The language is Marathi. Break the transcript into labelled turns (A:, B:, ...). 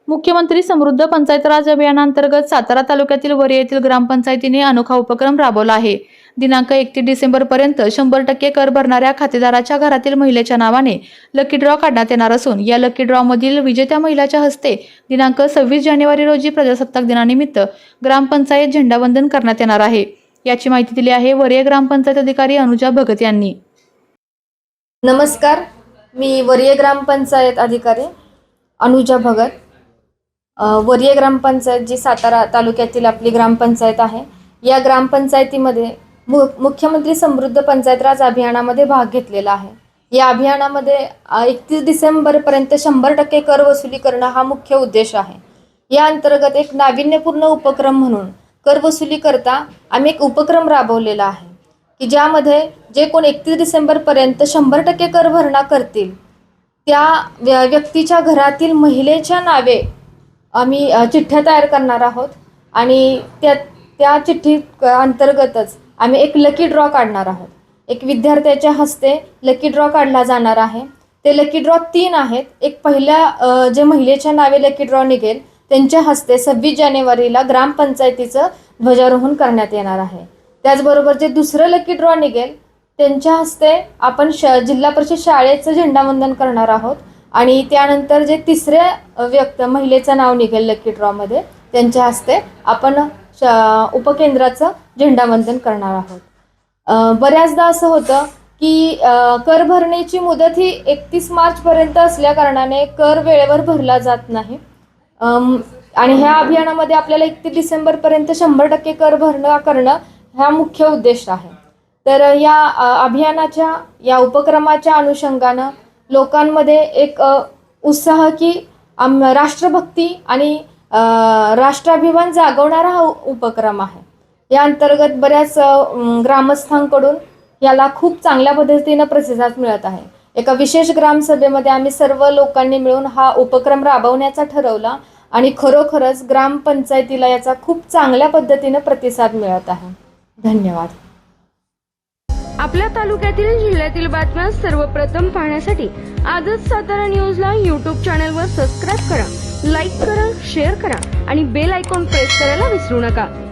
A: मुख्यमंत्री समृद्ध पंचायत राज अभियानांतर्गत सातारा तालुक्यातील वरे येथील ग्रामपंचायतीने अनोखा उपक्रम राबवला आहे। दिनांक 31 डिसेंबरपर्यंत 100% कर भरणाऱ्या खातेदाराच्या घरातील महिलेच्या नावाने लकी ड्रॉ काढण्यात येणार असून या लकी ड्रॉ मधील विजेत्या महिलाच्या हस्ते दिनांक 26 जानेवारी रोजी प्रजासत्ताक दिनानिमित्त ग्रामपंचायत झेंडावंदन करण्यात येणार आहे। याची माहिती दिली आहे वरे ग्रामपंचायत अधिकारी अनुजा भगत यांनी।
B: नमस्कार, मी वरिये ग्रामपंचायत अधिकारी अनुजा भगत। वरिये ग्रामपंचायत जी सातारा तालुक्यातील आपली ग्रामपंचायत आहे, या ग्रामपंचायतीमध्ये मुख्यमंत्री समृद्ध पंचायत राज अभियानामध्ये भाग घेतलेला आहे। या अभियानामध्ये 31 डिसेंबरपर्यंत 100% कर वसुली करणं हा मुख्य उद्देश आहे। या अंतर्गत एक नाविन्यपूर्ण उपक्रम म्हणून कर वसुली करता आम्ही एक उपक्रम राबवलेला आहे की ज्यामध्ये जे कोण 31 डिसेंबरपर्यंत 100% कर भरणा करतील त्या व्यक्तीच्या घरातील महिलेच्या नावे आम्ही चिठ्ठ्या तयार करणार आहोत आणि त्या चिठ्ठी अंतर्गतच आम्ही एक लकी ड्रॉ काढणार आहोत। एक विद्यार्थ्याच्या हस्ते लकी ड्रॉ काढला जाणार आहे। ते लकी ड्रॉ 3 आहेत। एक पहिल्या जे महिलेच्या नावे लकी ड्रॉ निघेल त्यांच्या हस्ते 26 जानेवारीला ग्रामपंचायतीचं ध्वजारोहण करण्यात येणार आहे। त्याचबरोबर जे दुसरं लकी ड्रॉ निघेल त्यांच्या हस्ते आपण जिल्हा परिषद शाळेचं झेंडावंदन करणार आहोत आणि त्यानंतर जे तिसऱ्या महिलेचं नाव निघेल लकी ड्रॉमध्ये त्यांच्या हस्ते आपण उपकेंद्राचं झेंडावंदन करणार आहोत। बऱ्याचदा असं होतं की कर भरण्याची मुदत ही 31 मार्चपर्यंत असल्या कारणाने कर वेळेवर भरला जात नाही आणि ह्या अभियानामध्ये आपल्याला 31 डिसेंबरपर्यंत 100% कर भरणा करणं हा मुख्य उद्देश आहे। तर या अभियानाच्या या उपक्रमाच्या अनुषंगानं लोकांमध्ये एक उत्साह की राष्ट्रभक्ती आणि राष्ट्राभिमान जागवणारा हा उपक्रम आहे। या अंतर्गत बऱ्याच ग्रामस्थांकडून याला खूप चांगल्या पद्धतीनं प्रतिसाद मिळत आहे। एका विशेष ग्रामसभेमध्ये आम्ही सर्व लोकांनी मिळून हा उपक्रम राबवण्याचा ठरवला आणि खरोखरच ग्रामपंचायतीला याचा खूप चांगल्या पद्धतीनं प्रतिसाद मिळत आहे। धन्यवाद।
C: आपल्या तालुक्यातील जिल्ह्यातील बातम्या सर्वप्रथम पाहण्यासाठी आजच सातारा न्यूजला YouTube चॅनलवर सबस्क्राईब करा, लाईक करा, शेअर करा आणि बेल आयकॉन प्रेस करायला विसरू नका।